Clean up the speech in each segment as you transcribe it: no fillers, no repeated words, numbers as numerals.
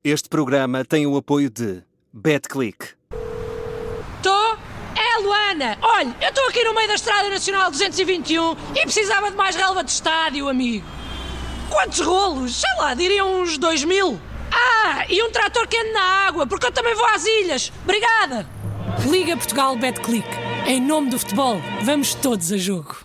Este programa tem o apoio de BetClick. Tô? É a Luana. Olha, eu estou aqui no meio da Estrada Nacional 221 e precisava de mais relva de estádio, amigo. Quantos rolos? Sei lá, diriam uns 2000. Ah, e um trator que ande na água, porque eu também vou às ilhas. Obrigada. Liga Portugal BetClick. Em nome do futebol, vamos todos a jogo.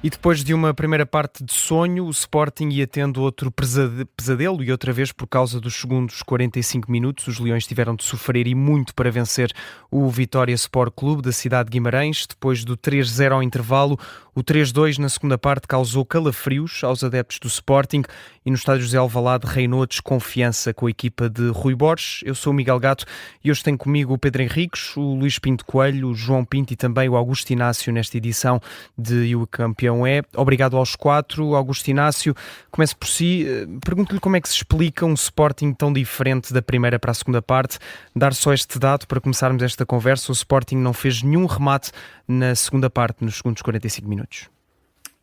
E depois de uma primeira parte de sonho, o Sporting ia tendo outro pesadelo e outra vez por causa dos segundos 45 minutos. Os Leões tiveram de sofrer e muito para vencer o Vitória Sport Clube da cidade de Guimarães. Depois do 3-0 ao intervalo, o 3-2 na segunda parte causou calafrios aos adeptos do Sporting e no estádio José Alvalade reinou a desconfiança com a equipa de Rui Borges. Eu sou o Miguel Gato e hoje tenho comigo o Pedro Henriques, o Luís Pinto Coelho, o João Pinto e também o Augusto Inácio nesta edição de E o Campeão é. Obrigado aos quatro. Augusto Inácio, comece por si. Pergunto-lhe como é que se explica um Sporting tão diferente da primeira para a segunda parte. Dar só este dado para começarmos esta conversa. O Sporting não fez nenhum remate na segunda parte, nos segundos 45 minutos.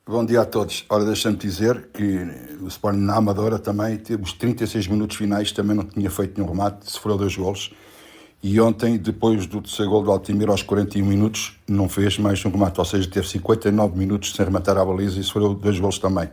Bom dia a todos. Ora, deixa-me dizer que o Sporting na Amadora também teve os 36 minutos finais, também não tinha feito nenhum remate, sofreu 2 golos. E ontem, depois do terceiro gol do Altimira, aos 41 minutos, não fez mais um remate, ou seja, teve 59 minutos sem rematar a baliza e sofreu 2 golos também.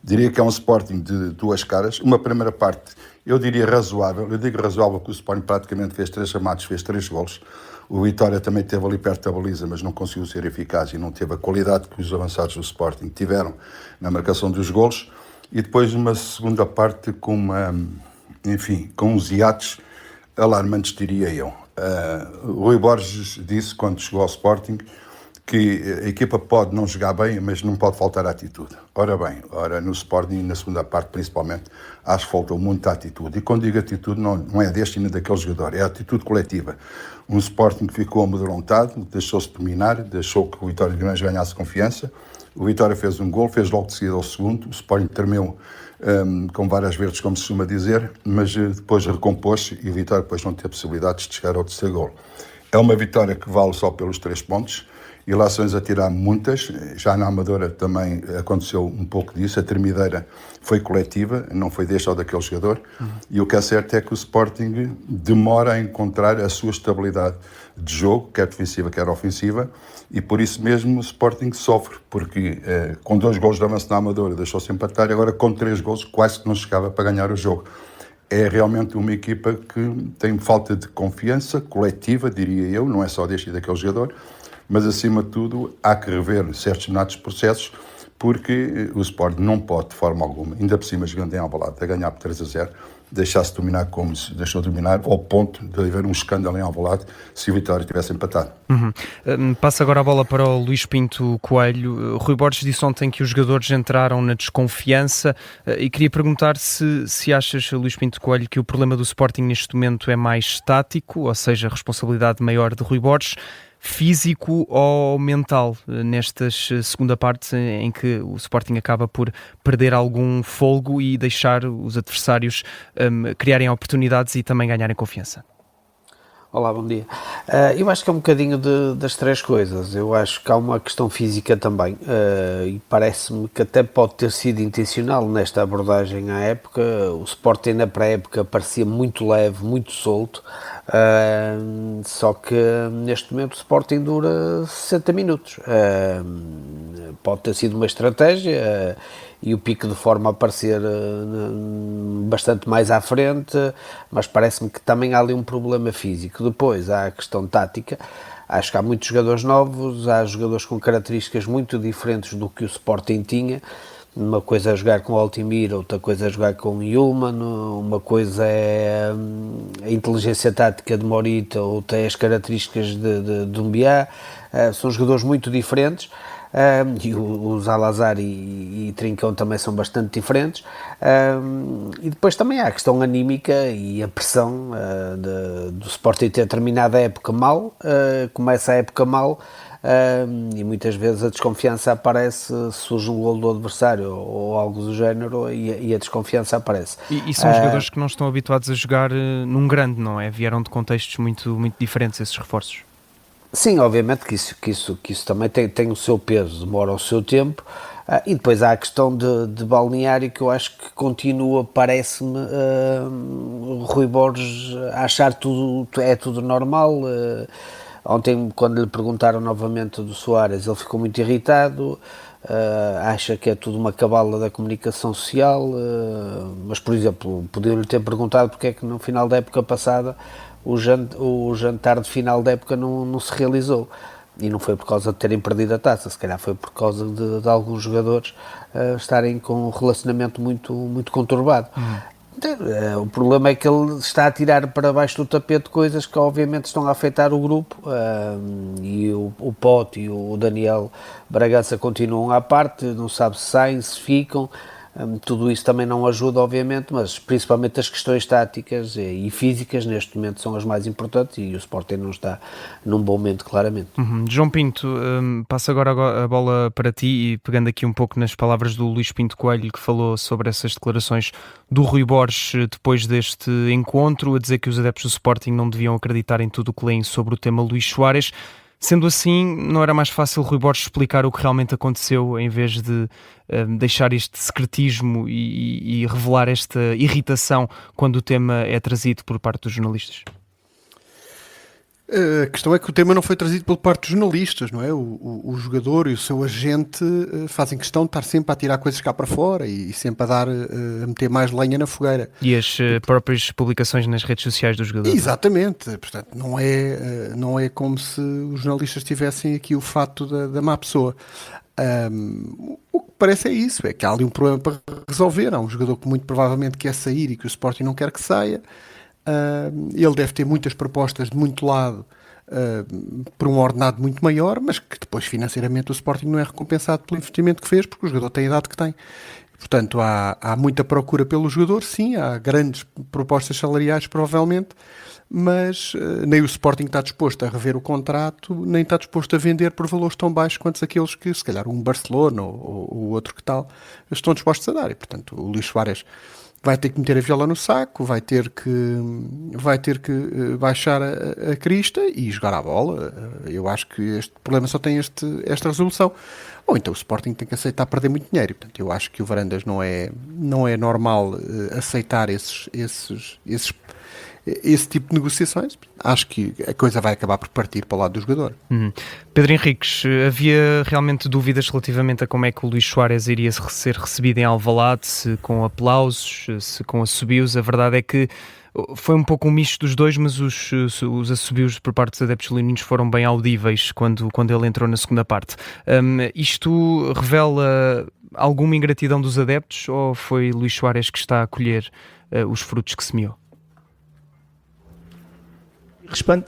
Diria que é um Sporting de duas caras. Uma primeira parte, eu diria razoável. Eu digo razoável porque o Sporting praticamente fez 3 remates, fez 3 golos. O Vitória também esteve ali perto da baliza, mas não conseguiu ser eficaz e não teve a qualidade que os avançados do Sporting tiveram na marcação dos golos. E depois uma segunda parte com com uns hiatos alarmantes, diria eu. O Rui Borges disse, quando chegou ao Sporting, que a equipa pode não jogar bem, mas não pode faltar atitude. Ora bem, no Sporting, na segunda parte principalmente, acho que faltou muita atitude. E quando digo atitude, não é deste nem daquele jogador, é a atitude coletiva. Um Sporting que ficou amedrontado, deixou-se dominar, deixou que o Vitória de Guimarães ganhasse confiança. O Vitória fez um gol, fez logo de seguida ao segundo. O Sporting tremeu com várias verdes, como se costuma dizer, mas depois recompôs-se e o Vitória depois não teve possibilidades de chegar ao terceiro gol. É uma vitória que vale só pelos 3 pontos. Ilações a tirar muitas, já na Amadora também aconteceu um pouco disso, a termideira foi coletiva, não foi deste ou daquele jogador, e o que é certo é que o Sporting demora a encontrar a sua estabilidade de jogo, quer defensiva, quer ofensiva, e por isso mesmo o Sporting sofre, porque com 2 golos de avanço na Amadora deixou-se empatar, e agora com 3 golos quase que não chegava para ganhar o jogo. É realmente uma equipa que tem falta de confiança coletiva, diria eu, não é só deste e daquele jogador, mas acima de tudo há que rever certos processos, porque o Sporting não pode de forma alguma, ainda por cima jogando em Alvalade, a ganhar por 3-0, deixar-se dominar como se deixou dominar, ao ponto de haver um escândalo em Alvalade se o Vitória tivesse empatado. Passo agora a bola para o Luís Pinto Coelho. Rui Borges disse ontem que os jogadores entraram na desconfiança e queria perguntar se achas, Luís Pinto Coelho, que o problema do Sporting neste momento é mais tático, ou seja, a responsabilidade maior de Rui Borges, físico ou mental, nesta segunda parte em que o Sporting acaba por perder algum fôlego e deixar os adversários criarem oportunidades e também ganharem confiança? Olá, bom dia. Eu acho que é um bocadinho das 3 coisas. Eu acho que há uma questão física também e parece-me que até pode ter sido intencional nesta abordagem à época. O Sporting na pré-época parecia muito leve, muito solto, só que neste momento o Sporting dura 60 minutos. Pode ter sido uma estratégia e o pico de forma a parecer bastante mais à frente, mas parece-me que também há ali um problema físico. Depois há a questão tática. Acho que há muitos jogadores novos, há jogadores com características muito diferentes do que o Sporting tinha. Uma coisa é jogar com o Altimira, outra coisa é jogar com o Yulman, uma coisa é a inteligência tática de Morita, outra é as características de Doumbia. São jogadores muito diferentes. E o Zalazar e Trincão também são bastante diferentes, e depois também há a questão anímica e a pressão do Sporting ter terminado a época mal, começa a época mal, e muitas vezes a desconfiança aparece, surge um gol do adversário ou algo do género e a desconfiança aparece. E são jogadores que não estão habituados a jogar num grande, não é? Vieram de contextos muito, muito diferentes esses reforços. Sim, obviamente que isso também tem o seu peso, demora o seu tempo, e depois há a questão de balneário, que eu acho que continua, parece-me, Rui Borges a achar tudo normal. Ontem, quando lhe perguntaram novamente do Soares, ele ficou muito irritado, acha que é tudo uma cabala da comunicação social, mas, por exemplo, podiam-lhe ter perguntado porque é que no final da época passada o jantar de final da época não se realizou, e não foi por causa de terem perdido a taça, se calhar foi por causa de alguns jogadores estarem com um relacionamento muito, muito conturbado. O problema é que ele está a tirar para baixo do tapete coisas que obviamente estão a afetar o grupo, e o Pote e o Daniel Bragança continuam à parte, não sabe se saem, se ficam. Tudo isso também não ajuda, obviamente, mas principalmente as questões táticas e físicas neste momento são as mais importantes, e o Sporting não está num bom momento, claramente. João Pinto, passo agora a bola para ti, e pegando aqui um pouco nas palavras do Luís Pinto Coelho, que falou sobre essas declarações do Rui Borges depois deste encontro, a dizer que os adeptos do Sporting não deviam acreditar em tudo o que leem sobre o tema Luís Soares. Sendo assim, não era mais fácil Rui Borges explicar o que realmente aconteceu, em vez de deixar este secretismo e revelar esta irritação quando o tema é trazido por parte dos jornalistas? A questão é que o tema não foi trazido por parte dos jornalistas, não é? O jogador e o seu agente fazem questão de estar sempre a tirar coisas cá para fora e sempre a meter mais lenha na fogueira. E as próprias publicações nas redes sociais dos jogadores? Exatamente, portanto não é como se os jornalistas tivessem aqui o fato da má pessoa. O que parece é isso, é que há ali um problema para resolver. Há um jogador que muito provavelmente quer sair e que o Sporting não quer que saia. Ele deve ter muitas propostas de muito lado, por um ordenado muito maior, mas que depois financeiramente o Sporting não é recompensado pelo investimento que fez, porque o jogador tem a idade que tem. Portanto, há muita procura pelo jogador, sim, há grandes propostas salariais provavelmente, mas nem o Sporting está disposto a rever o contrato, nem está disposto a vender por valores tão baixos quanto aqueles que, se calhar, um Barcelona ou outro que tal, estão dispostos a dar. E, portanto, o Luís Soares vai ter que meter a viola no saco, vai ter que baixar a crista e jogar a bola. Eu acho que este problema só tem esta resolução. Ou então o Sporting tem que aceitar perder muito dinheiro. Portanto, eu acho que o Varandas não é normal aceitar esse tipo de negociações. Acho que a coisa vai acabar por partir para o lado do jogador. Pedro Henriques, havia realmente dúvidas relativamente a como é que o Luís Soares iria ser recebido em Alvalade, se com aplausos, se com assobios. A verdade é que foi um pouco um misto dos dois, mas os assobios por parte dos adeptos leoninos foram bem audíveis quando ele entrou na segunda parte. Isto revela alguma ingratidão dos adeptos, ou foi Luís Soares que está a colher os frutos que semeou?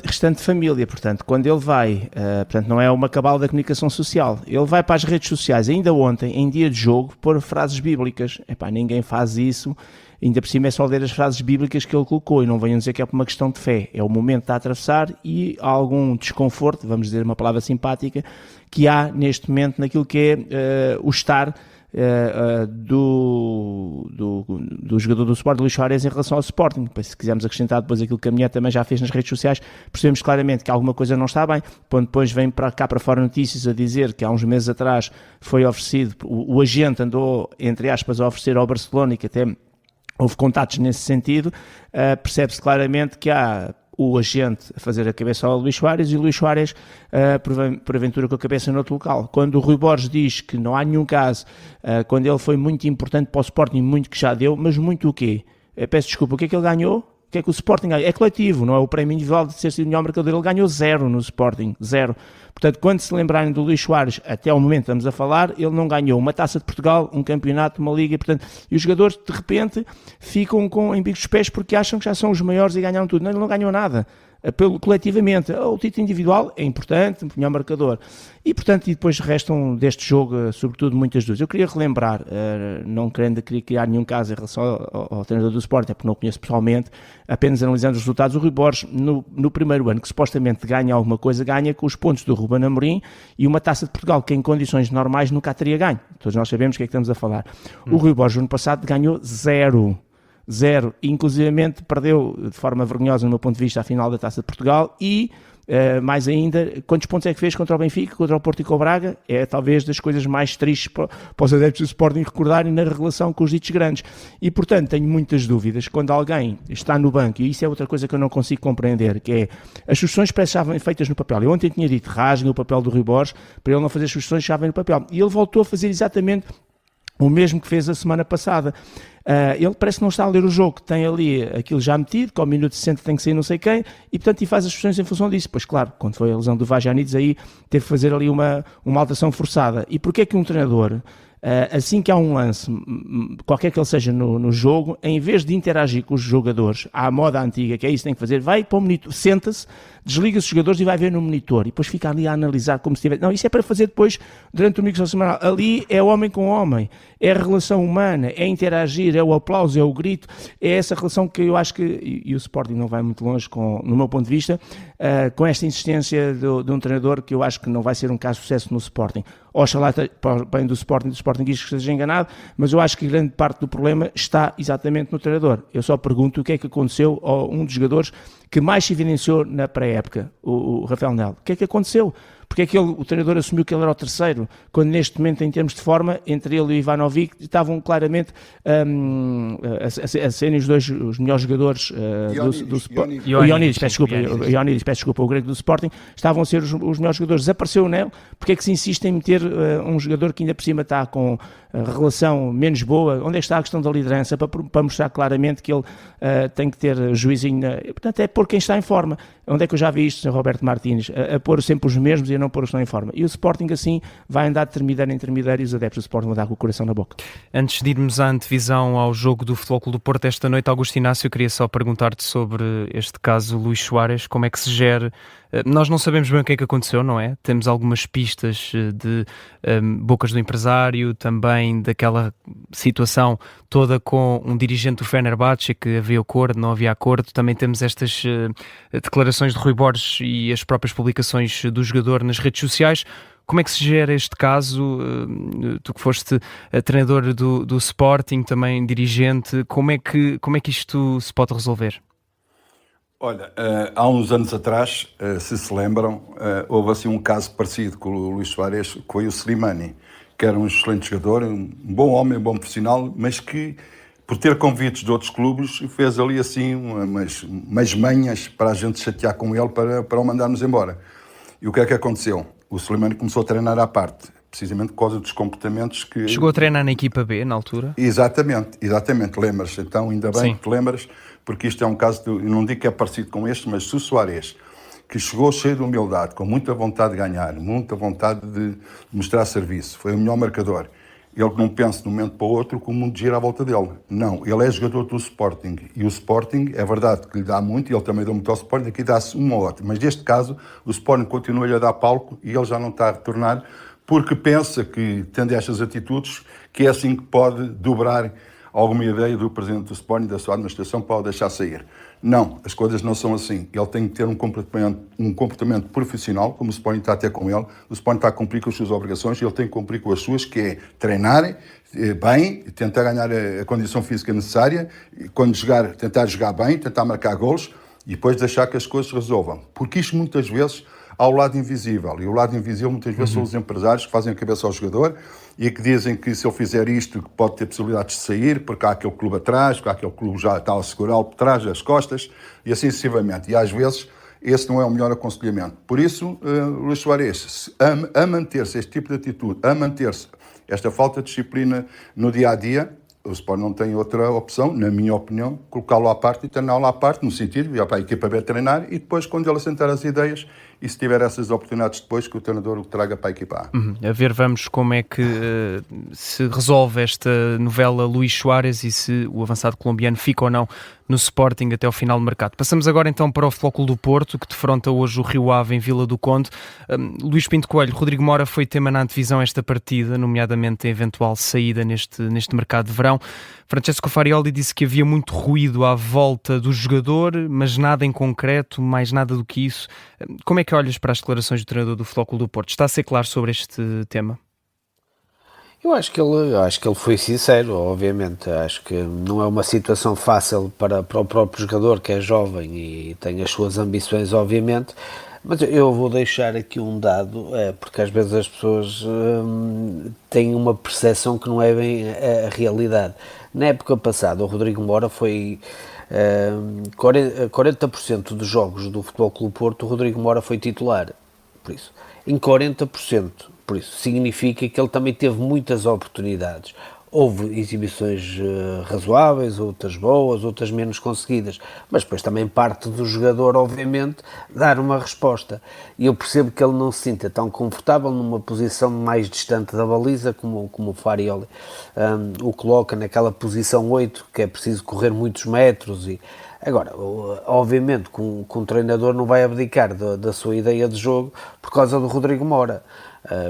Restante família, portanto, quando ele vai, portanto, não é uma cabala da comunicação social, ele vai para as redes sociais, ainda ontem, em dia de jogo, pôr frases bíblicas. Ninguém faz isso, ainda por cima é só ler as frases bíblicas que ele colocou, e não venham dizer que é por uma questão de fé, é o momento de atravessar e há algum desconforto, vamos dizer uma palavra simpática, que há neste momento naquilo que é o estar do jogador do Sporting, Luís Soares, em relação ao Sporting. Se quisermos acrescentar depois aquilo que a mulher também já fez nas redes sociais, percebemos claramente que alguma coisa não está bem. Quando depois vem para cá para fora notícias a dizer que há uns meses atrás foi oferecido, o agente andou, entre aspas, a oferecer ao Barcelona, e que até houve contatos nesse sentido, percebe-se claramente que há o agente a fazer a cabeça ao Luís Soares e o Luís Soares porventura com a cabeça no outro local. Quando o Rui Borges diz que não há nenhum caso, quando ele foi muito importante para o Sporting, muito que já deu, mas muito o quê? Peço desculpa, o que é que ele ganhou? O que é que o Sporting ganhou? É coletivo, não é o prémio individual de ter sido o melhor marcador. Ele ganhou 0 no Sporting, 0. Portanto, quando se lembrarem do Luís Soares, até ao momento estamos a falar, ele não ganhou uma Taça de Portugal, um campeonato, uma liga, portanto, e os jogadores de repente ficam em bicos dos pés porque acham que já são os maiores e ganharam tudo. Não, ele não ganhou nada. coletivamente. O título individual é importante, melhor marcador. E, portanto, depois restam deste jogo, sobretudo, muitas dúvidas. Eu queria relembrar, não querendo criar nenhum caso em relação ao treinador do Sporting, porque não o conheço pessoalmente, apenas analisando os resultados, o Rui Borges, no primeiro ano que supostamente ganha alguma coisa, ganha com os pontos do Ruben Amorim e uma Taça de Portugal que em condições normais nunca a teria ganho. Todos nós sabemos o que é que estamos a falar. O Rui Borges, no ano passado, ganhou 0. Inclusivamente perdeu de forma vergonhosa, no meu ponto de vista, a final da Taça de Portugal e, mais ainda, quantos pontos é que fez contra o Benfica, contra o Porto e com o Braga? É talvez das coisas mais tristes para os adeptos do Sporting recordarem na relação com os ditos grandes. E, portanto, tenho muitas dúvidas quando alguém está no banco, e isso é outra coisa que eu não consigo compreender, que é, as sugestões parece que estavam feitas no papel. Eu ontem tinha dito, rasguem o papel do Rui Borges, para ele não fazer as sugestões que estavam no papel. E ele voltou a fazer exatamente o mesmo que fez a semana passada. Ele parece que não está a ler o jogo, tem ali aquilo já metido, que ao minuto 60 tem que sair não sei quem, e portanto e faz as questões em função disso. Pois claro, quando foi a lesão do Vajanides, aí teve que fazer ali uma alteração forçada. E porquê é que um treinador, assim que há um lance, qualquer que ele seja no jogo, em vez de interagir com os jogadores, à moda antiga, que é isso que tem que fazer, vai para o monitor, senta-se, desliga os jogadores e vai ver no monitor, e depois fica ali a analisar como se tivesse... Não, isso é para fazer depois, durante o micro semanal. Ali é homem com homem, é a relação humana, é interagir, é o aplauso, é o grito, é essa relação que eu acho que, e o Sporting não vai muito longe, no meu ponto de vista, com esta insistência de um treinador que eu acho que não vai ser um caso de sucesso no Sporting. Oxalá para o bem do Sporting que esteja enganado, mas eu acho que grande parte do problema está exatamente no treinador. Eu só pergunto o que é que aconteceu a um dos jogadores que mais se evidenciou na pré-época, o Rafael Nel. O que é que aconteceu? Porque é que o treinador assumiu que ele era o terceiro, quando neste momento, em termos de forma, entre ele e o Ivanovic, estavam claramente a serem os melhores jogadores do Sporting. Ioannidis, peço desculpa, o grego do Sporting, estavam a ser os melhores jogadores. Desapareceu o Nel, porque é que se insiste em meter um jogador que ainda por cima está com a relação menos boa? Onde é que está a questão da liderança? Para mostrar claramente que ele tem que ter juizinho. Portanto, é por quem está em forma. Onde é que eu já vi isto, Sr. Roberto Martínez? A pôr sempre os mesmos e a não pôr os que estão em forma. E o Sporting assim vai andar de intermediário em intermediário e os adeptos do Sporting vão dar com o coração na boca. Antes de irmos à antevisão ao jogo do Futebol Clube do Porto esta noite, Augusto Inácio, eu queria só perguntar-te sobre este caso Luís Soares, como é que se gera. Nós não sabemos bem o que é que aconteceu, não é? Temos algumas pistas de bocas do empresário, também daquela situação toda com um dirigente do Fenerbahçe, que havia acordo, não havia acordo. Também temos estas declarações de Rui Borges e as próprias publicações do jogador nas redes sociais. Como é que se gera este caso? Tu que foste treinador do Sporting, também dirigente, como é que isto se pode resolver? Olha, há uns anos atrás, se lembram, houve assim um caso parecido com o Luís Soares, que foi o Slimani, que era um excelente jogador, um bom homem, um bom profissional, mas que, por ter convites de outros clubes, fez ali assim umas manhas para a gente chatear com ele para o mandarmos embora. E o que é que aconteceu? O Slimani começou a treinar à parte, precisamente por causa dos comportamentos que... Chegou a treinar na equipa B, na altura? Exatamente, lembras. Então, ainda bem Sim. que te lembras, porque isto é um caso, eu não digo que é parecido com este, mas se o Soares, que chegou cheio de humildade, com muita vontade de ganhar, muita vontade de mostrar serviço, foi o melhor marcador, ele não pensa de um momento para o outro que o mundo gira à volta dele. Não, ele é jogador do Sporting, e o Sporting, é verdade que lhe dá muito, e ele também dá muito ao Sporting, aqui dá-se uma ou outra, mas neste caso, o Sporting continua-lhe a dar palco, e ele já não está a retornar, porque pensa que, tendo estas atitudes, que é assim que pode dobrar alguma ideia do Presidente do Sporting, da sua administração, para o deixar sair. Não, as coisas não são assim. Ele tem que ter um comportamento profissional, como o Sporting está a ter com ele. O Sporting está a cumprir com as suas obrigações e ele tem que cumprir com as suas, que é treinar bem, tentar ganhar a condição física necessária, e quando jogar, tentar jogar bem, tentar marcar golos e depois deixar que as coisas se resolvam. Porque isto muitas vezes há o lado invisível, e o lado invisível muitas vezes são os empresários que fazem a cabeça ao jogador e que dizem que se ele fizer isto pode ter possibilidades de sair, porque há aquele clube atrás, porque há aquele clube já está a segurá-lo por trás das costas, e assim sucessivamente. E às vezes esse não é o melhor aconselhamento. Por isso, Luís Soares, a manter-se este tipo de atitude, a manter-se esta falta de disciplina no dia-a-dia, o Sport não tem outra opção, na minha opinião, colocá-lo à parte e treiná-lo à parte, no sentido de ir para a equipa B treinar e depois, quando ele assentar as ideias, e se tiver essas oportunidades depois, que o treinador o traga para a equipa A. A ver, vamos como é que se resolve esta novela Luís Soares e se o avançado colombiano fica ou não no Sporting até ao final do mercado. Passamos agora então para o Flóculo do Porto, que defronta hoje o Rio Ave em Vila do Conde. Luís Pinto Coelho, Rodrigo Mora foi tema na antevisão esta partida, nomeadamente a eventual saída neste mercado de verão. Francesco Farioli disse que havia muito ruído à volta do jogador, mas nada em concreto, mais nada do que isso. Como é que olhas para as declarações do treinador do Flóculo do Porto? Está a ser claro sobre este tema? Eu acho que ele foi sincero, obviamente. Acho que não é uma situação fácil para o próprio jogador, que é jovem e tem as suas ambições, obviamente. Mas eu vou deixar aqui um dado, porque às vezes as pessoas têm uma percepção que não é bem a realidade. Na época passada, o Rodrigo Mora foi 40% dos jogos do Futebol Clube Porto, o Rodrigo Mora foi titular. Por isso, em 40%. Por isso, significa que ele também teve muitas oportunidades. Houve exibições razoáveis, outras boas, outras menos conseguidas, mas depois também parte do jogador, obviamente, dar uma resposta. E eu percebo que ele não se sinta tão confortável numa posição mais distante da baliza, como o Farioli o coloca naquela posição 8, que é preciso correr muitos metros. Agora, obviamente, que um treinador não vai abdicar da sua ideia de jogo por causa do Rodrigo Mora.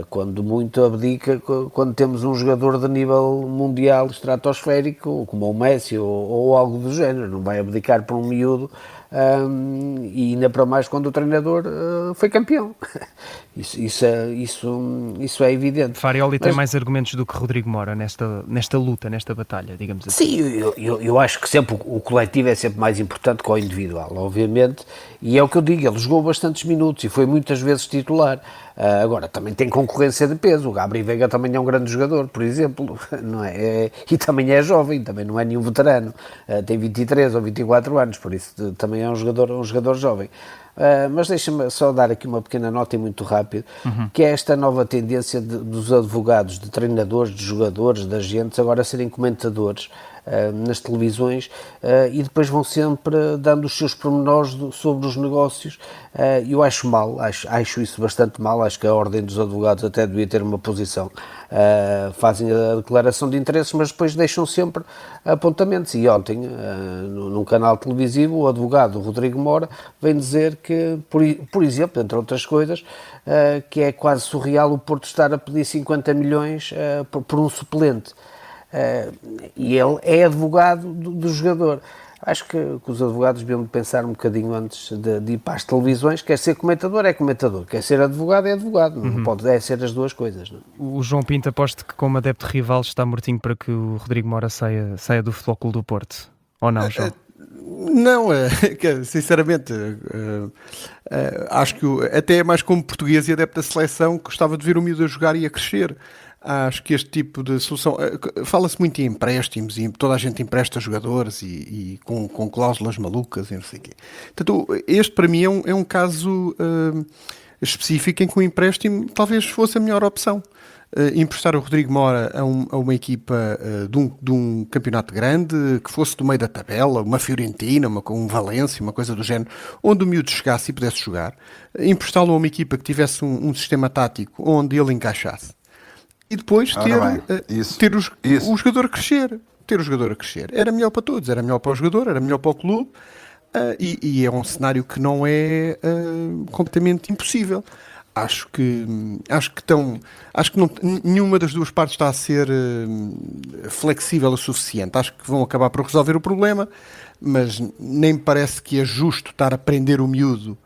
Quando muito abdica, quando temos um jogador de nível mundial estratosférico, como o Messi ou algo do género, não vai abdicar por um miúdo, e ainda para mais quando o treinador foi campeão. Isso é evidente. Farioli tem mais argumentos do que Rodrigo Mora nesta luta, nesta batalha, digamos assim. Sim, eu acho que sempre o coletivo é sempre mais importante que o individual, obviamente, e é o que eu digo, ele jogou bastantes minutos e foi muitas vezes titular. Agora, também tem concorrência de peso, o Gabriel Veiga também é um grande jogador, por exemplo, não é? E também é jovem, também não é nenhum veterano, tem 23 ou 24 anos, por isso também é um jogador jovem. Mas deixa-me só dar aqui uma pequena nota e muito rápido, que é esta nova tendência dos advogados, de treinadores, de jogadores, de agentes, agora serem comentadores nas televisões e depois vão sempre dando os seus pormenores sobre os negócios. Eu acho mal, acho isso bastante mal, acho que a Ordem dos Advogados até devia ter uma posição. Fazem a declaração de interesses, mas depois deixam sempre apontamentos. E ontem, num canal televisivo, o advogado Rodrigo Mora vem dizer que, por exemplo, entre outras coisas, que é quase surreal o Porto estar a pedir 50 milhões por um suplente. E ele é advogado do jogador. Acho que os advogados deviam pensar um bocadinho antes de ir para as televisões. Quer ser comentador, é comentador. Quer ser advogado, é advogado. Não pode ser as duas coisas. Não? O João Pinto aposto que, como adepto rival, está mortinho para que o Rodrigo Mora saia do Futebol Clube do Porto. Ou não, João? Não, sinceramente, acho que até mais como português e adepto da seleção, gostava de ver o miúdo a jogar e a crescer. Acho que este tipo de solução, fala-se muito em empréstimos e toda a gente empresta jogadores e com cláusulas malucas e não sei o quê. Portanto, este para mim é um caso específico em que o empréstimo talvez fosse a melhor opção. Emprestar o Rodrigo Mora a uma equipa de um campeonato grande, que fosse do meio da tabela, uma Fiorentina, um Valência, uma coisa do género, onde o miúdo chegasse e pudesse jogar. Emprestá-lo a uma equipa que tivesse um sistema tático onde ele encaixasse. E depois ter o jogador a crescer. Ter o jogador a crescer. Era melhor para todos. Era melhor para o jogador, era melhor para o clube. E é um cenário que não é completamente impossível. Acho que nenhuma das duas partes está a ser flexível o suficiente. Acho que vão acabar por resolver o problema, mas nem me parece que é justo estar a prender o miúdo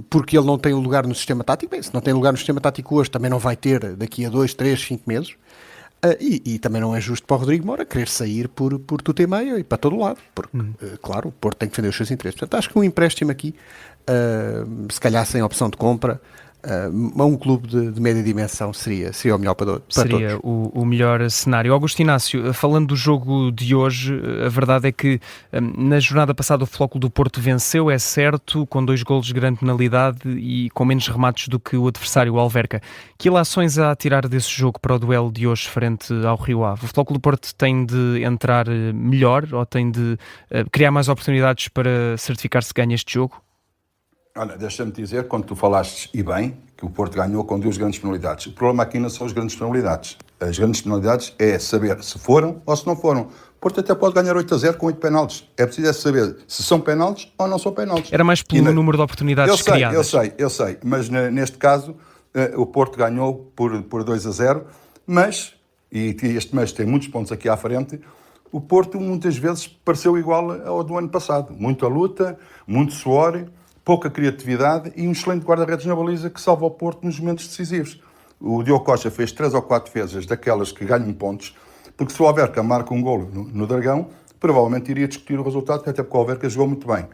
porque ele não tem lugar no sistema tático. Bem, se não tem lugar no sistema tático hoje, também não vai ter daqui a 2, 3, 5 meses. E também não é justo para o Rodrigo Mora querer sair por tudo e meio e para todo lado, porque, claro, o Porto tem que defender os seus interesses. Portanto, acho que um empréstimo aqui, se calhar sem opção de compra, a um clube de média dimensão seria o melhor para todos. Seria o melhor cenário. Augusto Inácio, falando do jogo de hoje, a verdade é que na jornada passada o Flóculo do Porto venceu, é certo, com 2 golos de grande penalidade e com menos remates do que o adversário, o Alverca. Que ilações há a tirar desse jogo para o duelo de hoje frente ao Rio Ave? O Flóculo do Porto tem de entrar melhor ou tem de criar mais oportunidades para certificar-se que ganha este jogo? Olha, deixa-me dizer, quando tu falaste, e bem, que o Porto ganhou com 2 grandes penalidades. O problema aqui não são as grandes penalidades. As grandes penalidades é saber se foram ou se não foram. O Porto até pode ganhar 8-0 com 8 penaltis. É preciso saber se são penaltis ou não são penaltis. Era mais pelo número de oportunidades criadas. Eu sei. Mas neste caso, o Porto ganhou por 2-0. Mas, e este mês tem muitos pontos aqui à frente, o Porto muitas vezes pareceu igual ao do ano passado. Muita luta, muito suor, pouca criatividade e um excelente guarda-redes na baliza que salva o Porto nos momentos decisivos. O Diogo Costa fez 3 ou 4 defesas daquelas que ganham pontos, porque se o Alverca marca um golo no Dragão, provavelmente iria discutir o resultado, até porque o Alverca jogou muito bem.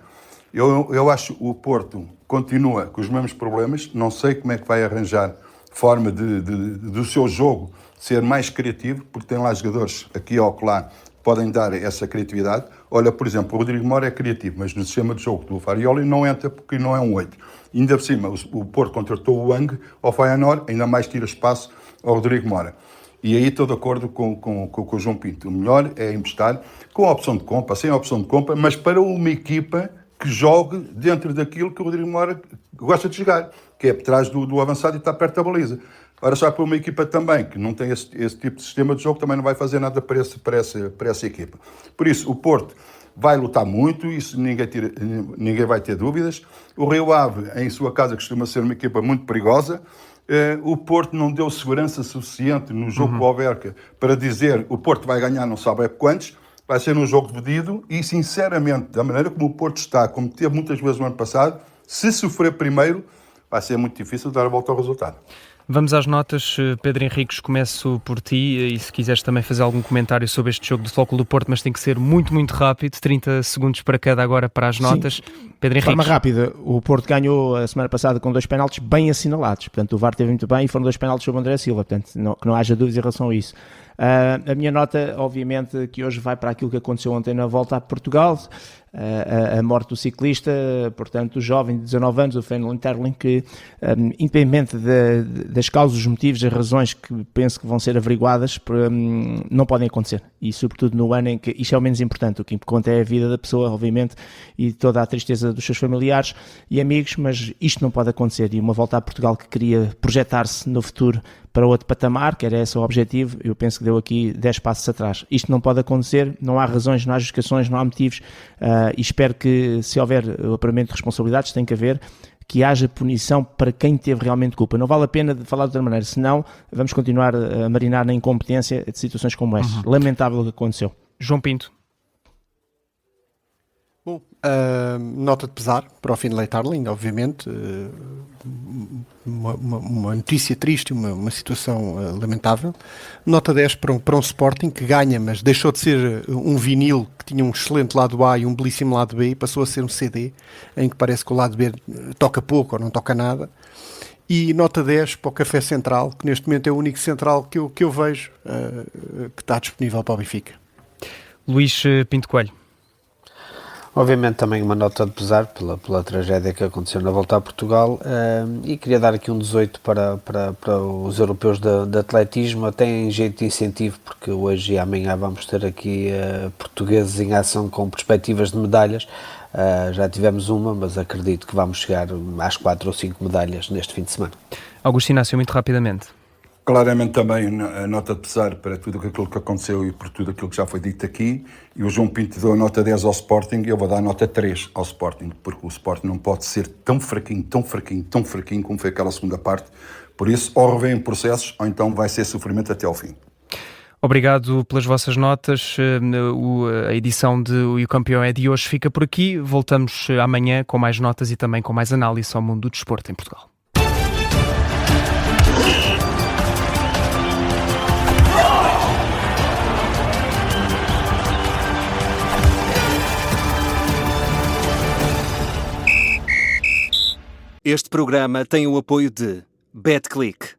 Eu acho que o Porto continua com os mesmos problemas, não sei como é que vai arranjar forma do seu jogo ser mais criativo, porque tem lá jogadores aqui ou lá podem dar essa criatividade. Olha, por exemplo, o Rodrigo Moura é criativo, mas no sistema de jogo do Farioli não entra porque não é um 8. Ainda por cima, o Porto contratou o Wang ao Feyenoord, ainda mais tira espaço ao Rodrigo Moura. E aí estou de acordo com o João Pinto. O melhor é emprestar com a opção de compra, sem a opção de compra, mas para uma equipa que jogue dentro daquilo que o Rodrigo Moura gosta de jogar, que é por trás do avançado e está perto da baliza. Ora, só para uma equipa também que não tem esse tipo de sistema de jogo, também não vai fazer nada para essa equipa. Por isso, o Porto vai lutar muito, isso ninguém vai ter dúvidas. O Rio Ave, em sua casa, costuma ser uma equipa muito perigosa. O Porto não deu segurança suficiente no jogo com o Alverca para dizer o Porto vai ganhar, não sabe é quantos. Vai ser um jogo dividido e, sinceramente, da maneira como o Porto está, como teve muitas vezes no ano passado, se sofrer primeiro, vai ser muito difícil dar a volta ao resultado. Vamos às notas. Pedro Henriques, começo por ti e se quiseres também fazer algum comentário sobre este jogo do Flóculo do Porto, mas tem que ser muito, muito rápido, 30 segundos para cada agora para as notas. Sim. Pedro Henriques. De forma rápida, o Porto ganhou a semana passada com 2 penaltis bem assinalados, portanto o VAR teve muito bem e foram 2 penaltis sobre o André Silva, portanto que não haja dúvidas em relação a isso. A minha nota, obviamente, que hoje vai para aquilo que aconteceu ontem na volta a Portugal, a morte do ciclista, portanto, o jovem de 19 anos, o Fenelon Interlin, que, independente das causas, os motivos, as razões que penso que vão ser averiguadas, não podem acontecer. E, sobretudo, no ano em que isto é o menos importante. O que conta é a vida da pessoa, obviamente, e toda a tristeza dos seus familiares e amigos, mas isto não pode acontecer. E uma volta a Portugal que queria projetar-se no futuro para outro patamar, que era esse o objetivo, eu penso que deu aqui 10 passos atrás. Isto não pode acontecer, não há razões, não há justificações, não há motivos, e espero que, se houver o apuramento de responsabilidades, tem que haver, que haja punição para quem teve realmente culpa. Não vale a pena falar de outra maneira, senão vamos continuar a marinar na incompetência de situações como esta. Lamentável o que aconteceu. João Pinto. Bom, nota de pesar para o Fenelon Interlin, obviamente, uma notícia triste, uma situação lamentável. Nota 10 para um Sporting que ganha, mas deixou de ser um vinil que tinha um excelente lado A e um belíssimo lado B e passou a ser um CD, em que parece que o lado B toca pouco ou não toca nada. E nota 10 para o Café Central, que neste momento é o único central que eu vejo que está disponível para o Benfica. Luís Pinto Coelho. Obviamente também uma nota de pesar pela tragédia que aconteceu na volta a Portugal, e queria dar aqui um 18 para os europeus de atletismo, até em jeito de incentivo, porque hoje e amanhã vamos ter aqui portugueses em ação com perspectivas de medalhas. Já tivemos uma, mas acredito que vamos chegar às 4 ou 5 medalhas neste fim de semana. Augusto Inácio, muito rapidamente. Claramente também a nota de pesar para tudo aquilo que aconteceu e por tudo aquilo que já foi dito aqui. E o João Pinto deu a nota 10 ao Sporting e eu vou dar a nota 3 ao Sporting, porque o Sporting não pode ser tão fraquinho como foi aquela segunda parte. Por isso, ou revém processos, ou então vai ser sofrimento até ao fim. Obrigado pelas vossas notas. A edição de O Campeão é de hoje fica por aqui. Voltamos amanhã com mais notas e também com mais análise ao mundo do desporto em Portugal. Este programa tem o apoio de BetClick.